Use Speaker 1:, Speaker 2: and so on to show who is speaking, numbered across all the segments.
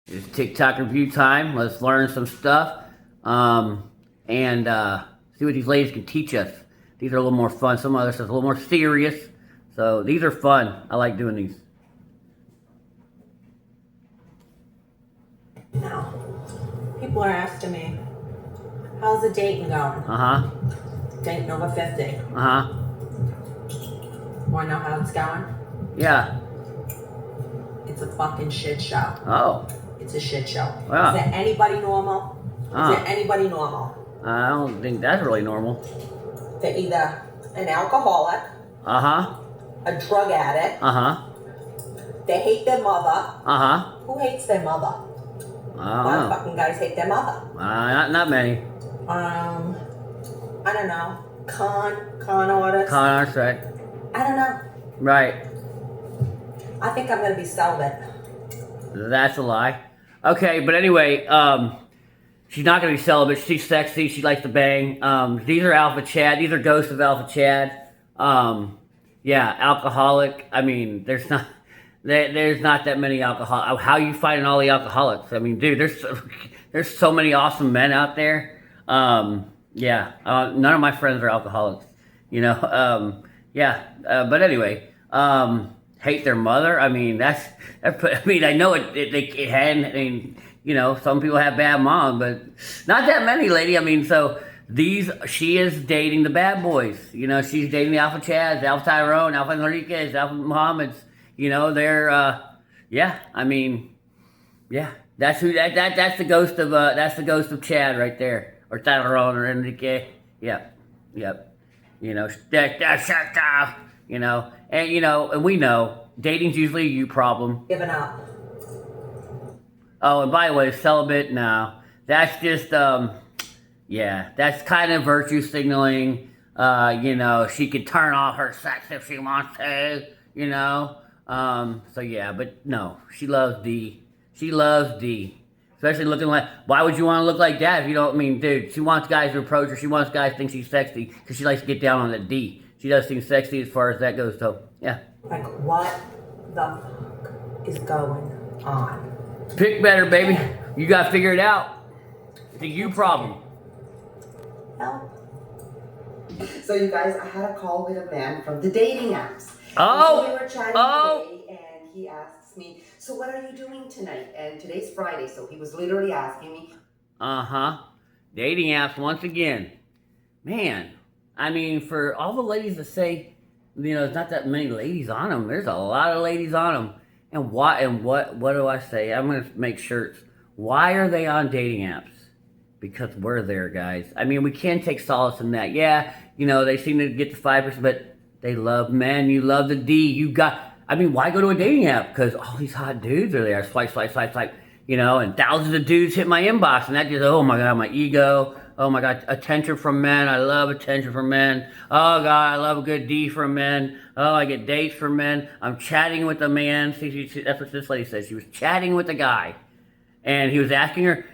Speaker 1: It's TikTok review time. Let's learn some stuff and see what these ladies can teach us. These are a little more fun. Some other stuff a little more serious. So these are fun. I like doing these.
Speaker 2: Now, people are asking me, how's the dating going?
Speaker 1: Uh huh.
Speaker 2: Dating over 50.
Speaker 1: Uh huh.
Speaker 2: Want to know how it's going?
Speaker 1: Yeah.
Speaker 2: It's a fucking shit show.
Speaker 1: Oh.
Speaker 2: It's a shit show.
Speaker 1: Wow.
Speaker 2: Is there anybody normal? Is there anybody normal?
Speaker 1: I don't think that's really normal.
Speaker 2: They're either an alcoholic,
Speaker 1: Uh huh.
Speaker 2: a drug addict,
Speaker 1: Uh huh.
Speaker 2: they hate their mother.
Speaker 1: Uh huh.
Speaker 2: Who hates their mother?
Speaker 1: I
Speaker 2: A
Speaker 1: don't
Speaker 2: lot of
Speaker 1: know.
Speaker 2: fucking guys hate their mother.
Speaker 1: Not many.
Speaker 2: I don't know. Con artists.
Speaker 1: Con artists, right?
Speaker 2: I don't know.
Speaker 1: Right.
Speaker 2: I think I'm gonna be celibate.
Speaker 1: That's a lie. Okay, but anyway, she's not gonna be celibate. She's sexy. She likes to bang. These are Alpha Chad. These are ghosts of Alpha Chad. Yeah, alcoholic. I mean, there's not that many alcoholics. How you finding all the alcoholics? I mean, dude, there's so many awesome men out there. Yeah, none of my friends are alcoholics. You know. Yeah, but anyway, hate their mother. I mean, I mean, I know it had. I mean, you know, some people have bad moms, but not that many, lady. I mean, so she is dating the bad boys. You know, she's dating the Alpha Chads, Alpha Tyrone, Alpha Enriquez, Alpha Muhammad's. You know, they're, yeah. I mean, yeah. That's that's the ghost of Chad right there, or Tyrone, or Enrique. Yep, yep. You know, you know, and we know dating's usually a you problem.
Speaker 2: Giving up.
Speaker 1: Oh, and by the way, celibate, no. That's just, yeah, that's kind of virtue signaling. You know, she could turn off her sex if she wants to, you know. So yeah, but no, she loves D. She loves D. Especially looking like, why would you want to look like that if you don't, I mean, dude, she wants guys to approach her. She wants guys to think she's sexy because she likes to get down on the D. She does seem sexy as far as that goes, so, yeah.
Speaker 2: Like, what the fuck is going on?
Speaker 1: Pick better, baby. You gotta figure it out. It's a you problem.
Speaker 2: Help.
Speaker 3: So you guys, I had a call with a man from the dating apps.
Speaker 1: Oh!
Speaker 3: And so we were chatting today, and he asks me, so what are you doing tonight? And today's Friday, so he was literally asking me.
Speaker 1: Uh-huh. Dating apps once again. Man, I mean, for all the ladies to say, you know, there's not that many ladies on them. There's a lot of ladies on them. And what do I say? I'm going to make shirts. Why are they on dating apps? Because we're there, guys. I mean, we can take solace in that. Yeah, you know, they seem to get the 5%, but they love men. You love the D. I mean, why go to a dating app? Because all these hot dudes are there. Swipe, swipe, swipe, swipe. You know, and thousands of dudes hit my inbox. And that just, oh my God, my ego. Oh my God, attention from men. I love attention from men. Oh God, I love a good D from men. Oh, I get dates from men. I'm chatting with a man. See, that's what this lady said. She was chatting with a guy. And he was asking her,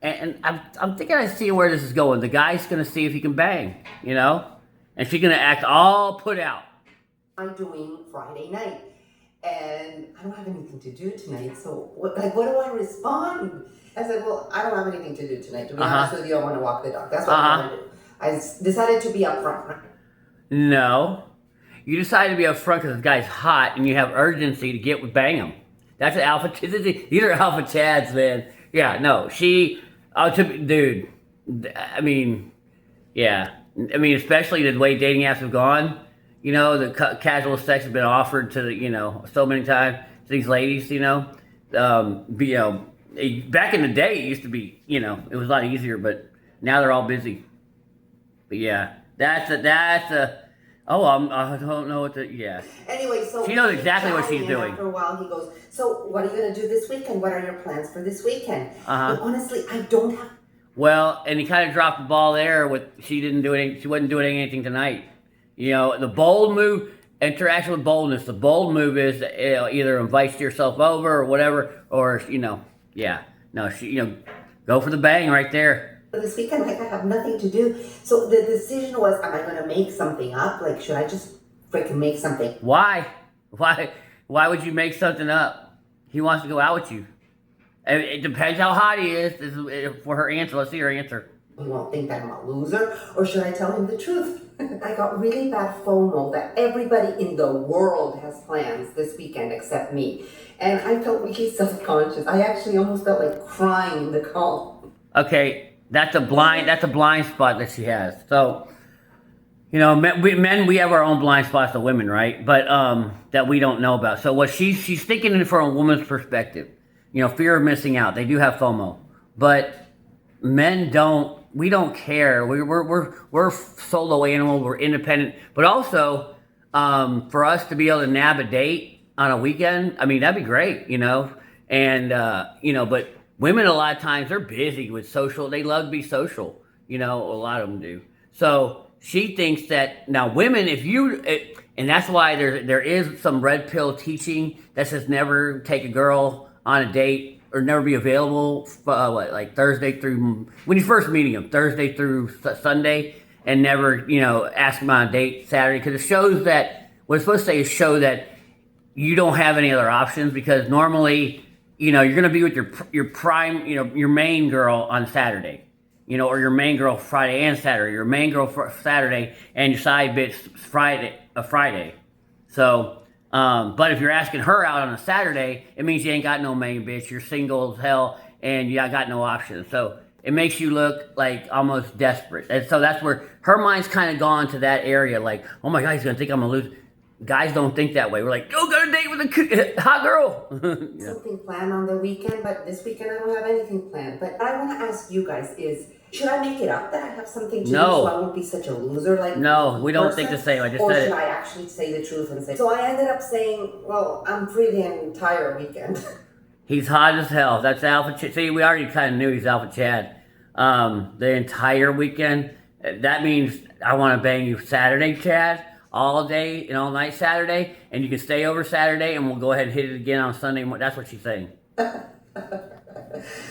Speaker 1: and I'm thinking I see where this is going. The guy's going to see if he can bang, you know? And she's going to act all put out.
Speaker 3: I'm doing Friday night, and I don't have anything to do tonight, so what do I respond? I said, well, I don't have anything to do tonight. To be honest with you, I want to walk the dog. That's what I want to do. I decided to be upfront.
Speaker 1: No. You decided to be upfront because this guy's hot and you have urgency to get with bang him. That's an alpha. These are alpha chads, man. Yeah, no. Dude. I mean, yeah. I mean, especially the way dating apps have gone. You know, the casual sex has been offered to the, you know, so many times to these ladies. You know, you know. Back in the day, it used to be, you know, it was a lot easier, but now they're all busy. But yeah, I don't know what yeah.
Speaker 3: Anyway, so
Speaker 1: she knows exactly what she's doing.
Speaker 3: After a while, he goes, so what are you going to do this weekend? What are your plans for this weekend? And honestly, I don't have.
Speaker 1: Well, and he kind of dropped the ball there she wasn't doing anything tonight. You know, the bold move, interaction with boldness. The bold move is either invite yourself over or whatever, or, you know, yeah. No, you know, go for the bang right there.
Speaker 3: This weekend, like, I have nothing to do. So the decision was, am I going to make something up? Like, should I just freaking make something?
Speaker 1: Why? Why would you make something up? He wants to go out with you. It depends how hot he is. This is for her answer. Let's see her answer.
Speaker 3: He won't think that I'm a loser, or should I tell him the truth? I got really bad FOMO that everybody in the world has plans this weekend except me. And I felt really self-conscious. I actually almost felt like crying in the call.
Speaker 1: Okay, that's a blind spot that she has. So, you know, men, we have our own blind spots to women, right? But that we don't know about. So what she's thinking from a woman's perspective, you know, fear of missing out. They do have FOMO, but men don't. We don't care. We're solo animals. We're independent. But also, for us to be able to nab a date on a weekend, I mean, that'd be great, you know. And you know, but women a lot of times they're busy with social. They love to be social, you know. A lot of them do. So she thinks that now women, and that's why there is some red pill teaching that says never take a girl on a date or never be available, like Thursday through, when you're first meeting them, Thursday through Sunday, and never, you know, ask them on a date Saturday, because it shows that, what it's supposed to say is show that you don't have any other options, because normally, you know, you're going to be with your prime, you know, your main girl on Saturday, you know, or your main girl Friday and Saturday, your main girl Saturday, and your side bitch Friday. So, but if you're asking her out on a Saturday, it means you ain't got no main bitch. You're single as hell, and you got no options. So it makes you look like almost desperate. And so that's where her mind's kind of gone to that area. Like, oh my God, he's gonna think I'm gonna lose. Guys don't think that way. We're like, go on a date with a hot girl.
Speaker 3: Yeah. Something planned on the weekend, but this weekend I don't have anything planned. But what I want to ask you guys is, should I make it up that I have something to do so I won't be such a loser? Like,
Speaker 1: no, we don't think the same. I just said it.
Speaker 3: Or should I actually say the truth and say? So I ended up saying, well, I'm free the entire weekend.
Speaker 1: He's hot as hell. That's Alpha Chad. See, we already kind of knew he's Alpha Chad. The entire weekend. That means I want to bang you Saturday, Chad, all day and all night Saturday, and you can stay over Saturday, and we'll go ahead and hit it again on Sunday. That's what she's saying.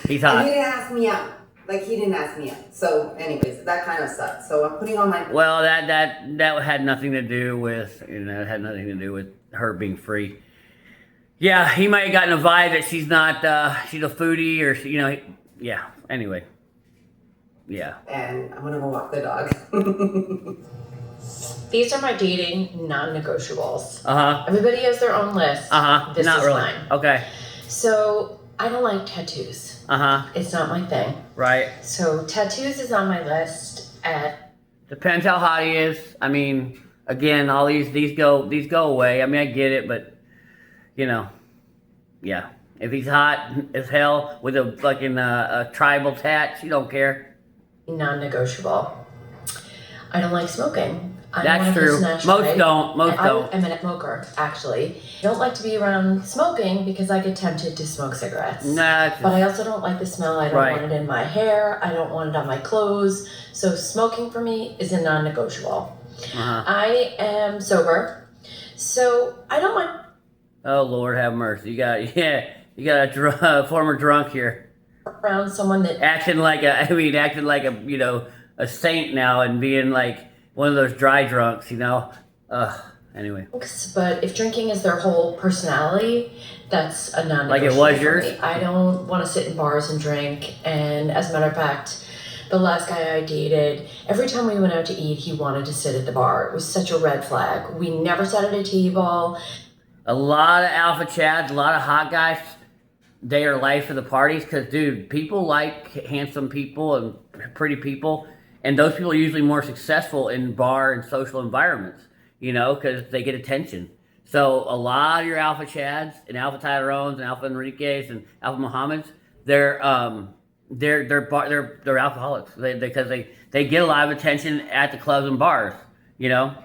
Speaker 1: He's hot.
Speaker 3: And he didn't ask me out. Like, he didn't ask me out. So, anyways, that kind of sucks. So I'm putting on my...
Speaker 1: Well, that had nothing to do with, you know, it had nothing to do with her being free. Yeah, he might have gotten a vibe that she's not, she's a foodie, or, you know, yeah, anyway. Yeah.
Speaker 3: And I'm gonna go walk the dog.
Speaker 4: These are my dating non-negotiables.
Speaker 1: Uh-huh.
Speaker 4: Everybody has their own list.
Speaker 1: Uh-huh.
Speaker 4: This
Speaker 1: not
Speaker 4: is
Speaker 1: really.
Speaker 4: mine.
Speaker 1: Okay.
Speaker 4: So, I don't like tattoos.
Speaker 1: Uh-huh.
Speaker 4: It's not my thing.
Speaker 1: Right.
Speaker 4: So, tattoos is on my list at...
Speaker 1: Depends how hot he is. I mean, again, all these go away. I mean, I get it, but, you know, yeah. If he's hot as hell with a fucking a tribal tat, she don't care.
Speaker 4: Non-negotiable. I don't like smoking.
Speaker 1: That's true. Most don't.
Speaker 4: I'm a smoker, actually. I don't like to be around smoking because I get tempted to smoke cigarettes.
Speaker 1: Nah.
Speaker 4: But I also don't like the smell. I don't want it in my hair. I don't want it on my clothes. So smoking for me is a non-negotiable.
Speaker 1: Uh-huh.
Speaker 4: I am sober, so I don't mind.
Speaker 1: Oh Lord, have mercy! You got a former drunk here.
Speaker 4: Around someone that
Speaker 1: acting like a you know, a saint now, and being like one of those dry drunks, you know. Anyway.
Speaker 4: But if drinking is their whole personality, that's a non-negotiable.
Speaker 1: Like it was yours?
Speaker 4: Me. I don't want to sit in bars and drink. And as a matter of fact, the last guy I dated, every time we went out to eat, he wanted to sit at the bar. It was such a red flag. We never sat at a table.
Speaker 1: A lot of alpha chads, a lot of hot guys, they are life of the parties, because, dude, people like handsome people and pretty people, and those people are usually more successful in bar and social environments, you know, because they get attention. So a lot of your alpha chads and alpha Tyrones and alpha Enriques and alpha Muhammads, they're alcoholics because they get a lot of attention at the clubs and bars, you know.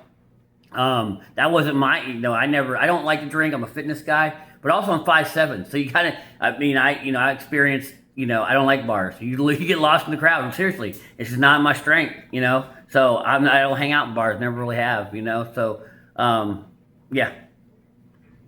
Speaker 1: That wasn't my, you know, I don't like to drink. I'm a fitness guy, but also I'm 5'7", so you kind of, I experienced, you know, I don't like bars. You get lost in the crowd. Seriously, it's just not my strength, you know. So I don't hang out in bars. Never really have, you know. So, yeah,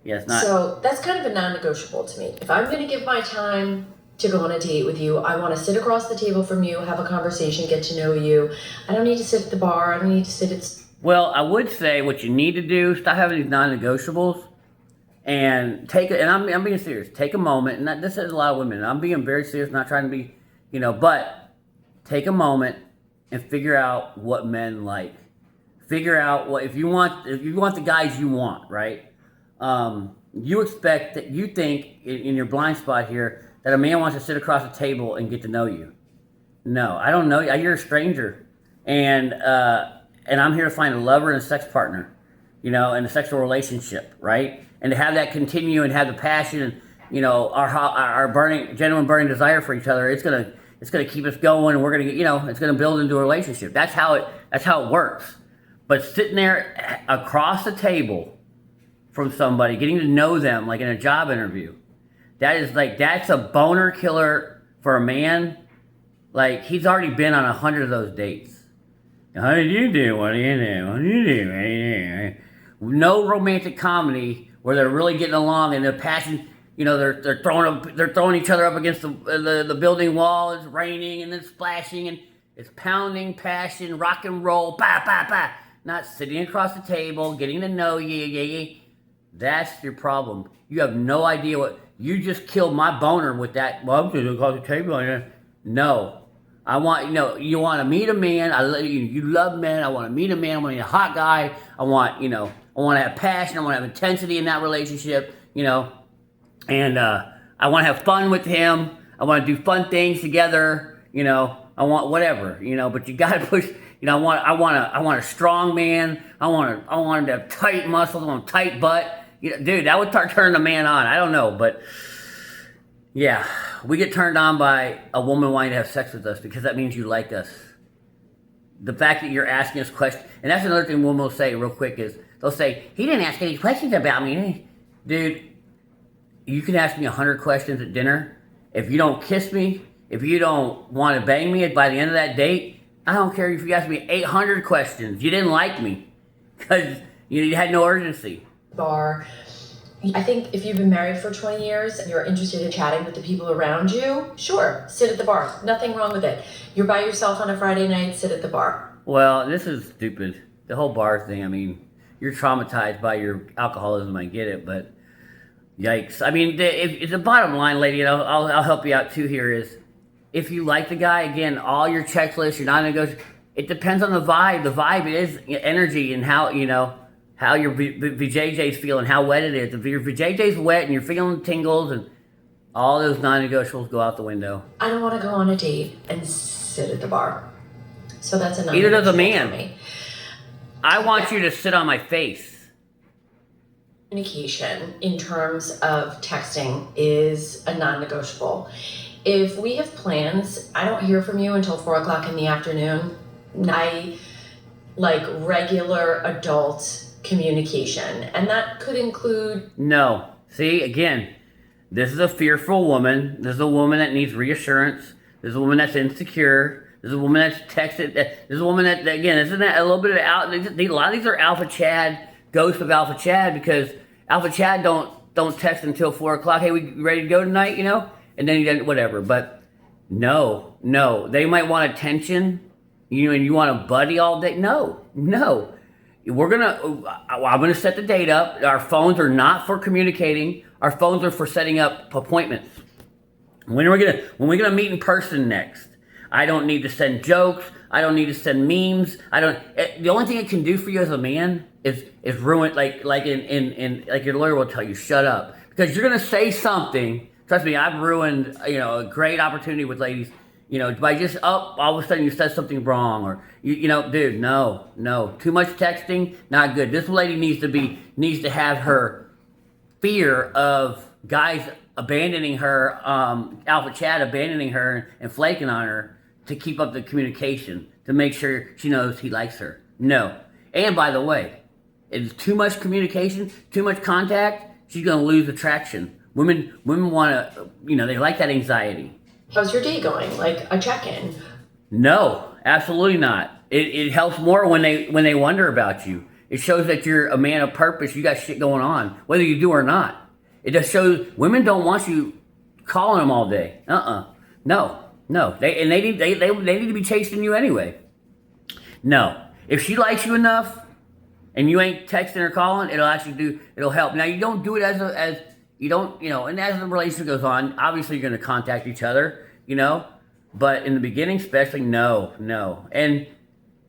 Speaker 1: it's not.
Speaker 4: So that's kind of a non-negotiable to me. If I'm going to give my time to go on a date with you, I want to sit across the table from you, have a conversation, get to know you. I don't need to sit at the bar. I don't need to sit at...
Speaker 1: Well, I would say what you need to do, stop having these non-negotiables and I'm being serious. Take a moment, and this is a lot of women. And I'm being very serious, not trying to be, but take a moment and figure out what men like. Figure out if you want the guys you want, right? You expect that you think in your blind spot here that a man wants to sit across the table and get to know you. No, I don't know you. You're a stranger, and I'm here to find a lover and a sex partner, in a sexual relationship, right? And to have that continue and have the passion, and our genuine burning desire for each other, it's gonna keep us going, and we're gonna it's gonna build into a relationship. That's how it works. But sitting there across the table from somebody, getting to know them like in a job interview, that's a boner killer for a man. Like, he's already been on 100 of those dates. How did you do? What do you do? What do you do? No romantic comedy where they're really getting along and their passion. They're throwing each other up against the building wall. It's raining and it's splashing and it's pounding passion, rock and roll, ba ba ba. Not sitting across the table, getting to know you. That's your problem. You have no idea what you just killed my boner with that. Well, I'm sitting across the table. No, I want you want to meet a man. You love men. I want to meet a man. I want to meet a hot guy. I want to have passion. I want to have intensity in that relationship. And I want to have fun with him. I want to do fun things together. I want whatever. But you got to push. I want a strong man. I want him to have tight muscles. I want a tight butt. Dude, that would start turning a man on. I don't know, but yeah, we get turned on by a woman wanting to have sex with us because that means you like us. The fact that you're asking us questions, and that's another thing women will say real quick is they'll say, he didn't ask any questions about me. Dude, you can ask me 100 questions at dinner. If you don't kiss me, if you don't want to bang me by the end of that date, I don't care if you ask me 800 questions. You didn't like me because you had no urgency.
Speaker 4: Bar. I think if you've been married for 20 years and you're interested in chatting with the people around you, sure, sit at the bar. Nothing wrong with it. You're by yourself on a Friday night, sit at the bar.
Speaker 1: Well, this is stupid. The whole bar thing, I mean, you're traumatized by your alcoholism, I get it, but yikes. I mean, the bottom line, lady, and I'll help you out too here, is if you like the guy, again, all your checklists, you're not going to go, it depends on the vibe. The vibe is energy and how your VJJ's feeling, how wet it is. If your VJJ's wet and you're feeling tingles and all those non-negotiables go out the window.
Speaker 4: I don't want to go on a date and sit at the bar. So that's a non-negotiable.
Speaker 1: Neither does a man. I want you to sit on my face.
Speaker 4: Communication in terms of texting is a non-negotiable. If we have plans, I don't hear from you until 4 o'clock in the afternoon. I like regular adult communication, and that could include...
Speaker 1: No. See, again, this is a fearful woman. This is a woman that needs reassurance. This is a woman that's insecure. This is a woman that's texted. This is a woman that, again, isn't that a little bit of a lot of these are Alpha Chad, ghosts of Alpha Chad, because Alpha Chad don't text until 4 o'clock. Hey, we ready to go tonight, And then whatever. But no. They might want attention, and you want a buddy all day. No. I'm gonna set the date up. Our phones are not for communicating. Our phones are for setting up appointments. When are we gonna meet in person next? I don't need to send jokes. I don't need to send memes. The only thing it can do for you as a man is ruin, like your lawyer will tell you, shut up. Because you're gonna say something. Trust me, I've ruined, a great opportunity with ladies, by just, all of a sudden you said something wrong, or, dude, no. Too much texting, not good. This lady needs to have her fear of guys abandoning her, Alpha Chad abandoning her and flaking on her to keep up the communication, to make sure she knows he likes her. No. And by the way, it's too much communication, too much contact, she's going to lose attraction. Women want to, they like that anxiety.
Speaker 4: How's your day going? Like a check-in?
Speaker 1: No, absolutely not. It helps more when they wonder about you. It shows that you're a man of purpose. You got shit going on, whether you do or not. It just shows women don't want you calling them all day. No. They need to be chasing you anyway. No. If she likes you enough and you ain't texting or calling, it'll help. Now you don't do it as you don't, and as the relationship goes on, obviously you're going to contact each other, but in the beginning, especially, no. And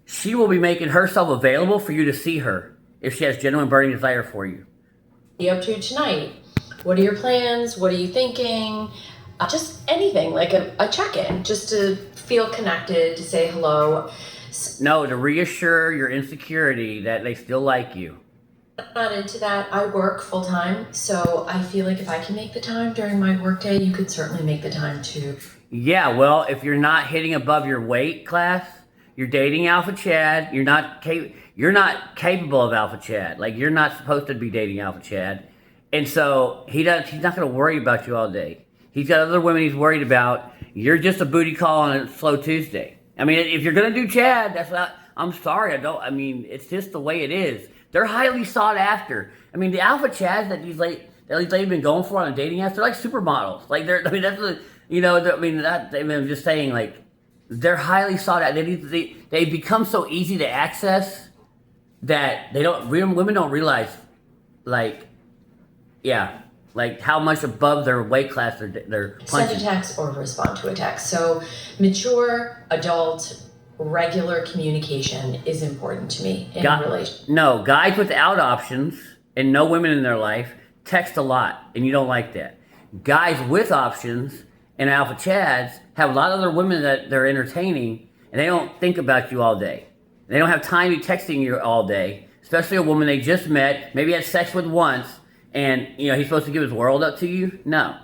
Speaker 1: she will be making herself available for you to see her if she has genuine burning desire for you.
Speaker 4: What are you up to tonight? What are your plans? What are you thinking? Just anything, like a check-in, just to feel connected, to say hello.
Speaker 1: No, to reassure your insecurity that they still like you.
Speaker 4: I'm not into that. I work full-time, so I feel like if I can make the time during my workday, you could certainly make the time too.
Speaker 1: Yeah, well, if you're not hitting above your weight class, you're dating Alpha Chad, you're not capable of Alpha Chad. Like, you're not supposed to be dating Alpha Chad. And so he's not going to worry about you all day. He's got other women he's worried about. You're just a booty call on a slow Tuesday. I mean, if you're going to do Chad, I'm sorry. It's just the way it is. They're highly sought after. I mean, the Alpha Chads that these ladies have been going for on a dating app, they're like supermodels. Like, I'm just saying, like, they're highly sought after. They become so easy to access that women don't realize, like how much above their weight class they're punching.
Speaker 4: Send a text or respond to a text. So mature, adult, regular communication is important to me in a relationship.
Speaker 1: No, guys without options and no women in their life text a lot, and you don't like that. Guys with options and Alpha Chads have a lot of other women that they're entertaining, and they don't think about you all day. They don't have time to be texting you all day, especially a woman they just met, maybe had sex with once, and he's supposed to give his world up to you. No,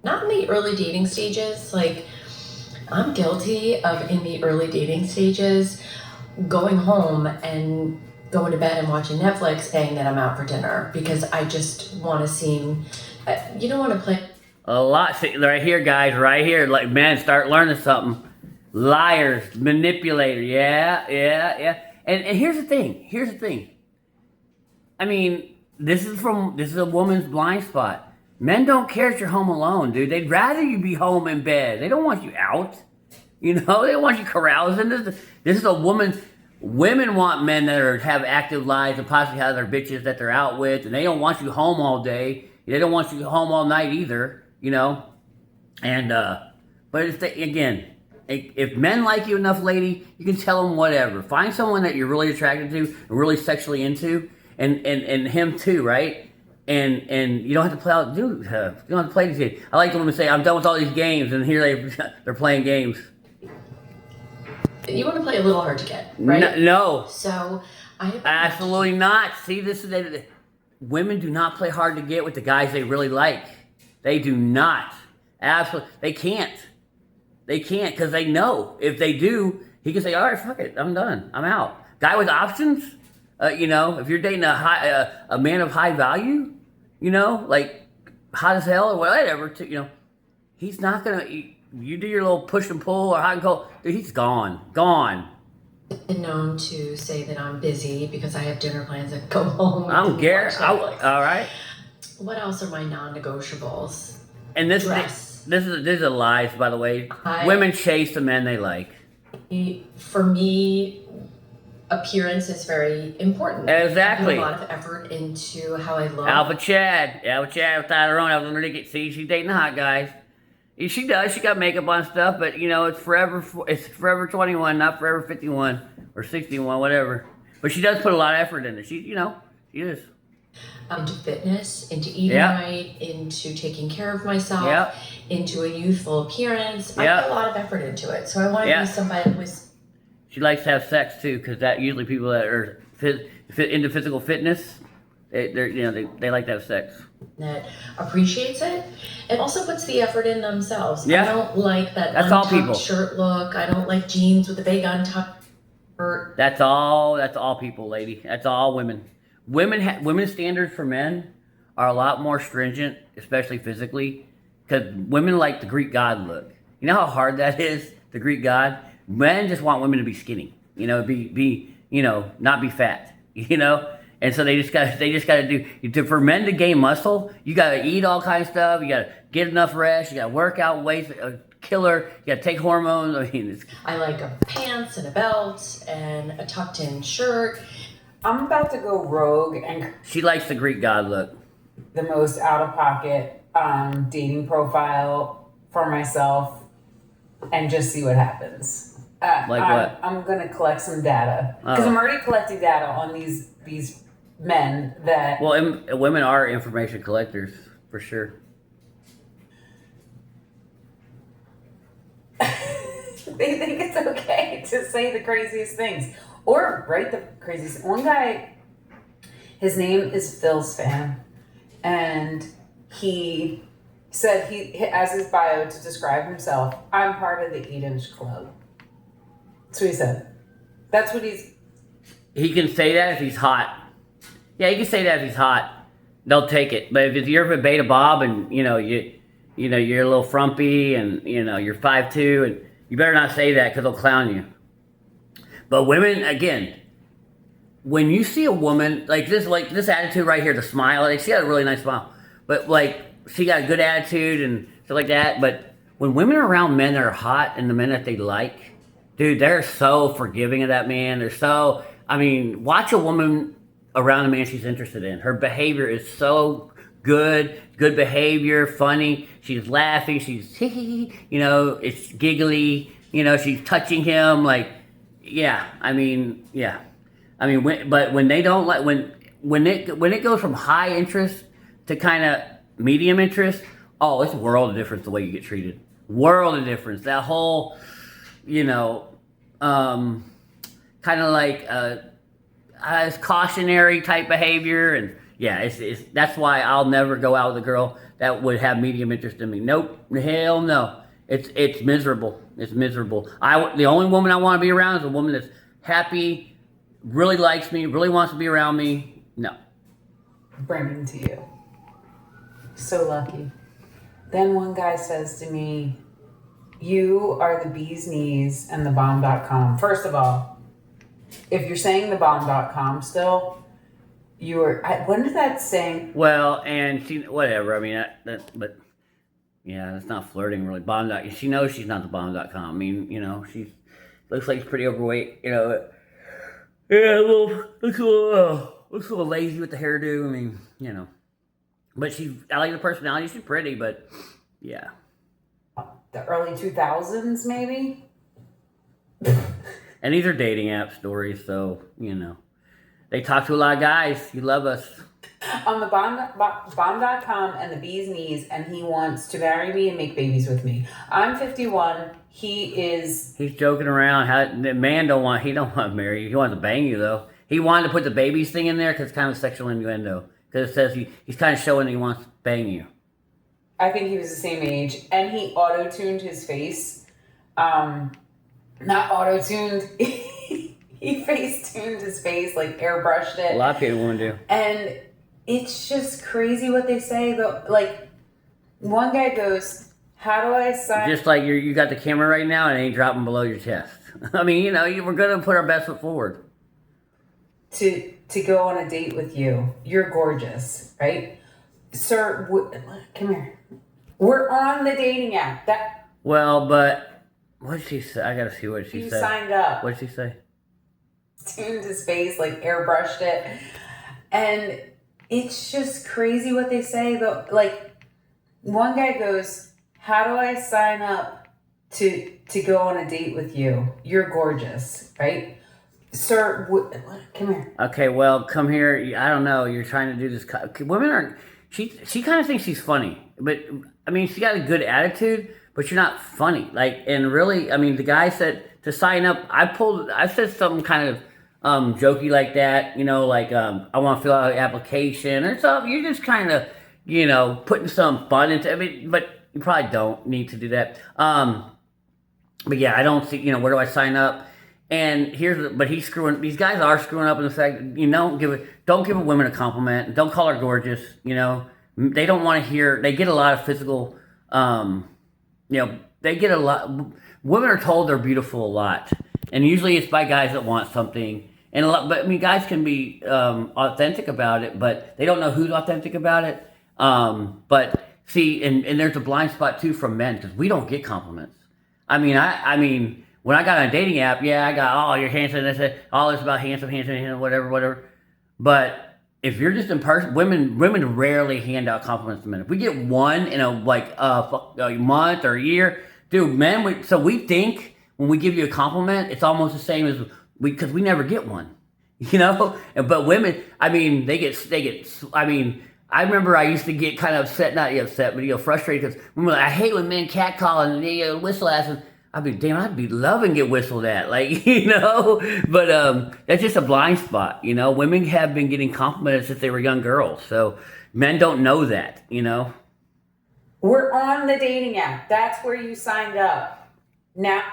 Speaker 4: not in the early dating stages. Like, I'm guilty of, in the early dating stages, going home and going to bed and watching Netflix, saying that I'm out for dinner because I just want to seem. You don't want to play.
Speaker 1: A lot. See, right here, guys. Right here. Like, man, start learning something. Liars, manipulator. Yeah. And here's the thing. I mean, this is a woman's blind spot. Men don't care if you're home alone, dude. They'd rather you be home in bed. They don't want you out. They don't want you carousing. This is a woman. Women want men that have active lives and possibly have their bitches that they're out with, and they don't want you home all day. They don't want you home all night either. And but if men like you enough, lady, you can tell them whatever. Find someone that you're really attracted to and really sexually into, and him too, right? And you don't have to play out, dude. You don't have to play these games. I like the women say, "I'm done with all these games," and here they're playing games.
Speaker 4: You want to play a little hard to get, right?
Speaker 1: No.
Speaker 4: So
Speaker 1: absolutely not. See, women do not play hard to get with the guys they really like. They do not. Absolutely, they can't. They can't, because they know if they do, he can say, "All right, fuck it, I'm done. I'm out." Guy with options. If you're dating a man of high value, like hot as hell or whatever, he's not gonna. You do your little push and pull or hot and cold, dude. He's gone.
Speaker 4: I've been known to say that I'm busy because I have dinner plans and go home.
Speaker 1: I don't care. All right.
Speaker 4: What else are my non-negotiables?
Speaker 1: And this is a lies, by the way. Women chase the men they like.
Speaker 4: For me, appearance is very important.
Speaker 1: Exactly.
Speaker 4: I put a lot of effort into how I look.
Speaker 1: Alpha Chad without her own. I was underneath. See, she's dating the hot guys. She does. She got makeup on stuff, but it's forever 21, not forever 51 or 61, whatever. But she does put a lot of effort into it. She is.
Speaker 4: Into fitness, into eating right, into taking care of myself, into a youthful appearance. I put a lot of effort into it. So I want to be somebody who's.
Speaker 1: She likes to have sex too, because that usually people that are into physical fitness, they like to have sex.
Speaker 4: That appreciates it and also puts the effort in themselves.
Speaker 1: Yeah.
Speaker 4: I don't like that
Speaker 1: That's all people.
Speaker 4: untucked shirt look. I don't like jeans with a big untucked shirt.
Speaker 1: That's all people, lady. That's all women. Women's standards for men are a lot more stringent, especially physically, because women like the Greek god look. You know how hard that is, the Greek god? Men just want women to be skinny, not be fat, And so they just got to for men to gain muscle, you got to eat all kinds of stuff. You got to get enough rest. You got to work out, weight, a killer. You got to take hormones.
Speaker 4: I like pants and a belt and a tucked in shirt.
Speaker 5: I'm about to go rogue and
Speaker 1: She likes the Greek god look.
Speaker 5: the most out of pocket dating profile for myself and just see what happens.
Speaker 1: Like what?
Speaker 5: I'm gonna collect some data because I'm already collecting data on these men that.
Speaker 1: Well, women are information collectors for sure.
Speaker 5: They think it's okay to say the craziest things or write the craziest. One guy, his name is Phil's fan, and he said as his bio to describe himself, I'm part of the 8-inch club. That's what he said. That's what
Speaker 1: He can say that if he's hot. Yeah, he can say that if he's hot. They'll take it. But if you're a beta Bob and you're a little frumpy and you're 5'2", and you better not say that because they'll clown you. But women, again, when you see a woman like this attitude right here, the smile, like she got a really nice smile, but like she got a good attitude and stuff like that. But when women are around men that are hot and the men that they like, dude, they're so forgiving of that man. They're so, watch a woman around a man she's interested in. Her behavior is so good behavior, funny. She's laughing. She's, it's giggly. She's touching him. Like, yeah. But when they don't like, when it goes from high interest to kind of medium interest, oh, it's a world of difference the way you get treated. World of difference. That whole, kind of like it's cautionary type behavior, and yeah, it's that's why I'll never go out with a girl that would have medium interest in me. Nope, hell no. It's miserable. It's miserable. The only woman I want to be around is a woman that's happy, really likes me, really wants to be around me. No.
Speaker 5: bringing to you. So lucky. Then one guy says to me, you are the bee's knees and the bomb.com. First of all, if you're saying the bomb.com still, you are, when did that saying?
Speaker 1: Well, and she, whatever. I mean, but yeah, that's not flirting really. She knows she's not the bomb.com. I mean, she looks like she's pretty overweight. Yeah, looks a little lazy with the hairdo. I mean, but I like the personality. She's pretty, but yeah.
Speaker 5: The early 2000s, maybe?
Speaker 1: And these are dating app stories, so, they talk to a lot of guys. You love us.
Speaker 5: On the bomb.com and the bee's knees, and he wants to marry me and make babies with me. I'm 51. He's
Speaker 1: joking around. The man he don't want to marry you. He wants to bang you, though. He wanted to put the babies thing in there because it's kind of sexual innuendo. Because it says he's kind of showing he wants to bang you.
Speaker 5: I think he was the same age, and he auto-tuned his face. Not auto-tuned. He face-tuned his face, like airbrushed it.
Speaker 1: A lot of people want to do.
Speaker 5: And it's just crazy what they say, though. Like, one guy goes, how do I sign...
Speaker 1: Just like you got the camera right now and it ain't dropping below your chest. I mean, we're going to put our best foot forward.
Speaker 5: To go on a date with you. You're gorgeous, right? Sir, come here. We're on the dating app.
Speaker 1: Well, but what did she say? I got to see what she said.
Speaker 5: You signed up.
Speaker 1: What did she say?
Speaker 5: Tuned his face, like airbrushed it. And it's just crazy what they say, though. Like, one guy goes, how do I sign up to go on a date with you? You're gorgeous, right? Sir, come here.
Speaker 1: Okay, well, come here. I don't know. You're trying to do this. Women are... She kind of thinks she's funny. But, I mean, she got a good attitude, but you're not funny. Like, and really, I mean, the guy said to sign up, I said something kind of jokey like that, like, I want to fill out an application or something. You're just kind of, putting some fun into it. But you probably don't need to do that. But yeah, I don't see, where do I sign up? And he's screwing. These guys are screwing up in the fact that don't give a woman a compliment. Don't call her gorgeous. They don't want to hear. They get a lot of physical. They get a lot. Women are told they're beautiful a lot, and usually it's by guys that want something. And but I mean, guys can be authentic about it, but they don't know who's authentic about it. But see, and there's a blind spot too from men because we don't get compliments. I mean. When I got on a dating app, yeah, I got, oh, you're handsome, that's it, all this about handsome, whatever. But if you're just in person, women rarely hand out compliments to men. If we get one in a month or a year, dude, men. So we think when we give you a compliment, it's almost the same as because we never get one, you know. But women, I mean, they get. I mean, I remember I used to get kind of upset, not upset, but frustrated because I hate when men catcall and they whistle at us. I'd be loving get whistled at, like, you know, but that's just a blind spot, you know. Women have been getting complimented since they were young girls, so men don't know that, you know.
Speaker 5: We're on the dating app. That's where you signed up. Now,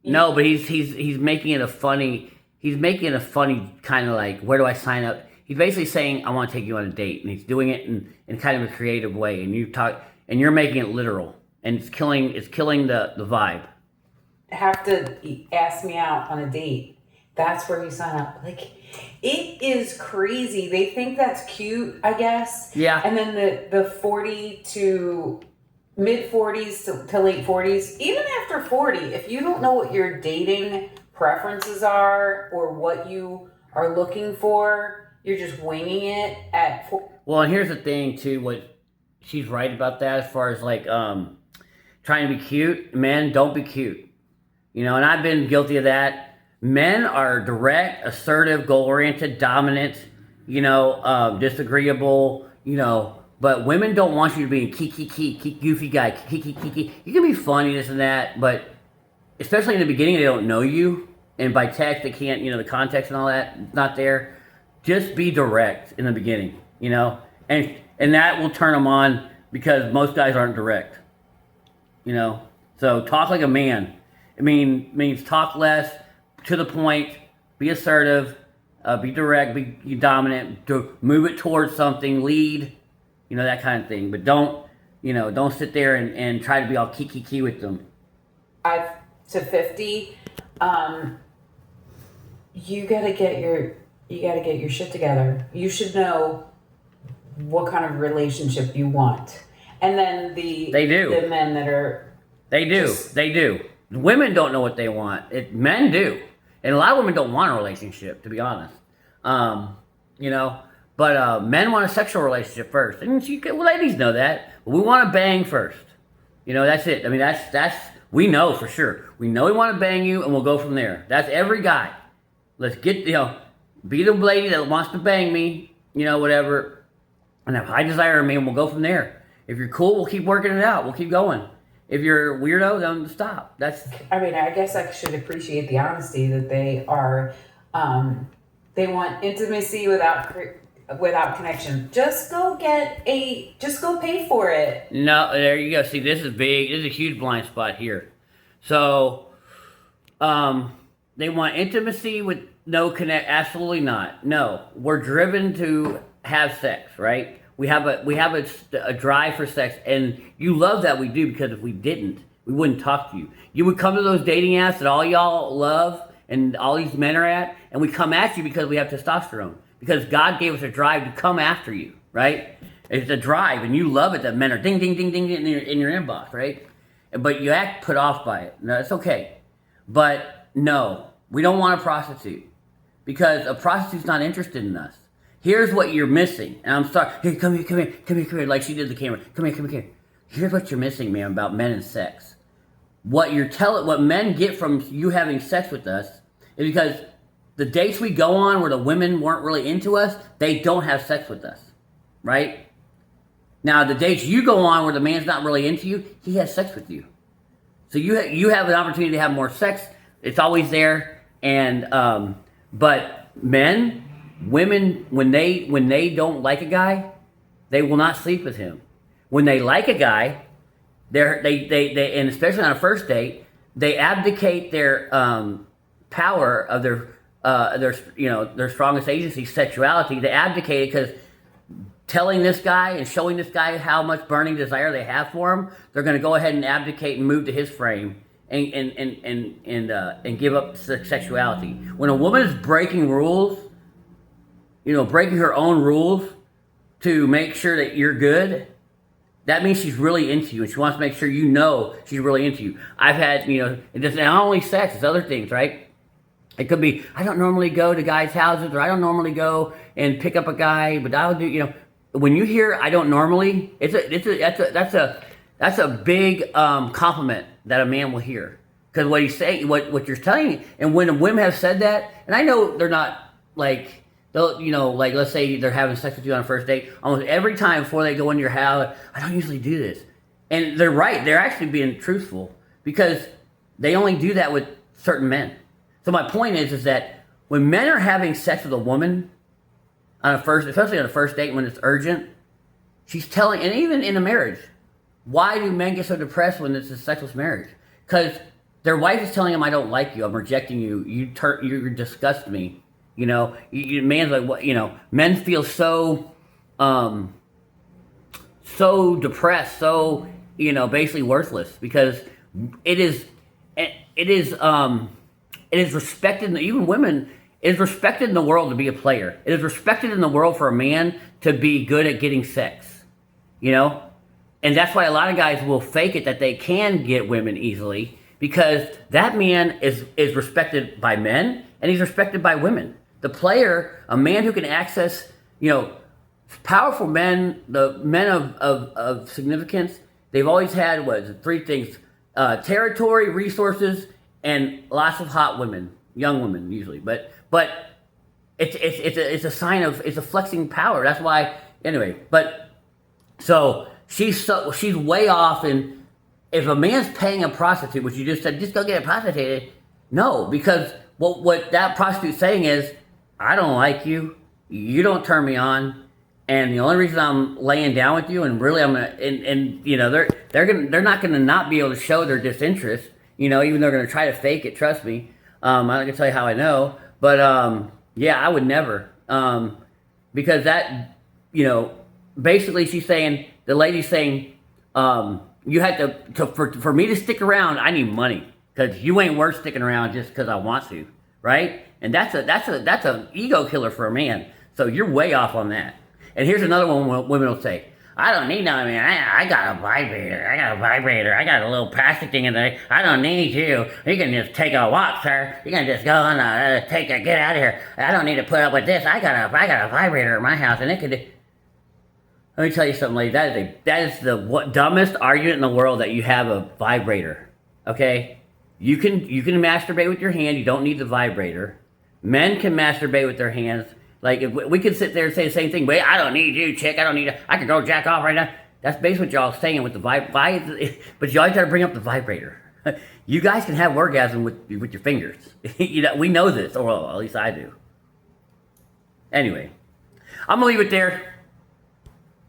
Speaker 1: no, but he's making it a funny. He's making it a funny kind of like, where do I sign up? He's basically saying, I want to take you on a date, and he's doing it in kind of a creative way, and you're making it literal, and it's killing the vibe.
Speaker 5: Have to ask me out on a date. That's where you sign up. Like, it is crazy. They think that's cute, I guess.
Speaker 1: Yeah.
Speaker 5: And then the 40 to mid 40s to late 40s, even after 40, if you don't know what your dating preferences are or what you are looking for, you're just winging it at.
Speaker 1: Well, and here's the thing too. What she's right about that, as far as like trying to be cute. Men, don't be cute. You know, and I've been guilty of that. Men are direct, assertive, goal-oriented, dominant, you know, disagreeable, you know. But women don't want you to be a kiki, goofy guy, kiki. You can be funny, this and that, but especially in the beginning, they don't know you. And by text, they can't, you know, the context and all that, not there. Just be direct in the beginning, you know. And that will turn them on because most guys aren't direct, you know. So talk like a man. It means talk less, to the point, be assertive, be direct, be dominant, move it towards something, lead, you know, that kind of thing. But don't sit there and try to be all kiki with them.
Speaker 5: 5 to 50, you gotta get your shit together. You should know what kind of relationship you want. And then the men that are...
Speaker 1: They do. Women don't know what they want. Men do. And a lot of women don't want a relationship, to be honest. You know, but men want a sexual relationship first. And ladies know that. But we want to bang first. You know, that's it. I mean, that's we know for sure. We know we want to bang you, and we'll go from there. That's every guy. Let's get, you know, be the lady that wants to bang me, you know, whatever, and have high desire in me, and we'll go from there. If you're cool, we'll keep working it out. We'll keep going. If you're a weirdo, then stop.
Speaker 5: I mean, I guess I should appreciate the honesty that they are. They want intimacy without connection. Just go pay for it.
Speaker 1: No, there you go. See, this is big. This is a huge blind spot here. So, they want intimacy with no connect. Absolutely not. No, we're driven to have sex, right? We have a drive for sex, and you love that we do, because if we didn't, we wouldn't talk to you. You would come to those dating apps that all y'all love and all these men are at, and we come at you because we have testosterone. Because God gave us a drive to come after you, right? It's a drive, and you love it that men are ding, ding, ding, ding in your inbox, right? But you act put off by it. No, it's okay. But no, we don't want a prostitute, because a prostitute's not interested in us. Here's what you're missing. And I'm sorry. Hey, come here. Like she did the camera. Come here. Here's what you're missing, man, about men and sex. What men get from you having sex with us is because the dates we go on where the women weren't really into us, they don't have sex with us, right? Now, the dates you go on where the man's not really into you, he has sex with you. So you have an opportunity to have more sex. It's always there. And but women, when they don't like a guy, they will not sleep with him. When they like a guy, they and especially on a first date, they abdicate their power of their strongest agency, sexuality. They abdicate it, because telling this guy and showing this guy how much burning desire they have for him, they're going to go ahead and abdicate and move to his frame and give up sexuality. When a woman is breaking rules, breaking her own rules to make sure that you're good, that means she's really into you, and she wants to make sure you know she's really into you. I've had, it's not only sex, it's other things, right? It could be, I don't normally go to guys' houses, or I don't normally go and pick up a guy, but I'll do, when you hear I don't normally, that's a big compliment that a man will hear. Because what he's saying, what you're telling, and when women have said that, and I know they're not like, they'll, like let's say they're having sex with you on a first date, almost every time before they go into your house, I don't usually do this. And they're right, they're actually being truthful, because they only do that with certain men. So my point is that when men are having sex with a woman especially on a first date when it's urgent, she's telling, and even in a marriage, why do men get so depressed when it's a sexless marriage? Because their wife is telling them, I don't like you, I'm rejecting you, you disgust me. Man's like, what? Men feel so, so depressed, so, basically worthless, because it is respected, even women, it is respected in the world to be a player. It is respected in the world for a man to be good at getting sex, And that's why a lot of guys will fake it that they can get women easily, because that man is respected by men, and he's respected by women. The player, a man who can access, powerful men, the men of significance, they've always had, three things: territory, resources, and lots of hot women, young women usually. But it's a sign of, it's a flexing power. That's why, anyway. But so she's way off. And if a man's paying a prostitute, which you just said, just go get a prostitute. No, because what that prostitute's saying is, I don't like you. You don't turn me on. And the only reason I'm laying down with you, and really I'm gonna, they're not gonna not be able to show their disinterest. Even they're gonna try to fake it. Trust me. I'm not gonna tell you how I know, but yeah, I would never, because that, basically she's saying, the lady's saying, you had for me to stick around, I need money, because you ain't worth sticking around just because I want to, right? And that's an ego killer for a man. So you're way off on that. And here's another one where women will say, I don't need no man. I got a vibrator. I got a little plastic thing in there. I don't need you. You can just take a walk, sir. You can just go on get out of here. I don't need to put up with this. I got a vibrator in my house, and it could. Let me tell you something, lady. That is the dumbest argument in the world, that you have a vibrator. Okay, you can masturbate with your hand. You don't need the vibrator. Men can masturbate with their hands. Like, if we could sit there and say the same thing. Wait, I don't need you, chick. I can go jack off right now. That's basically what y'all saying with the but you always got to bring up the vibrator. You guys can have orgasm with your fingers. We know this, or well, at least I do. Anyway, I'm gonna leave it there.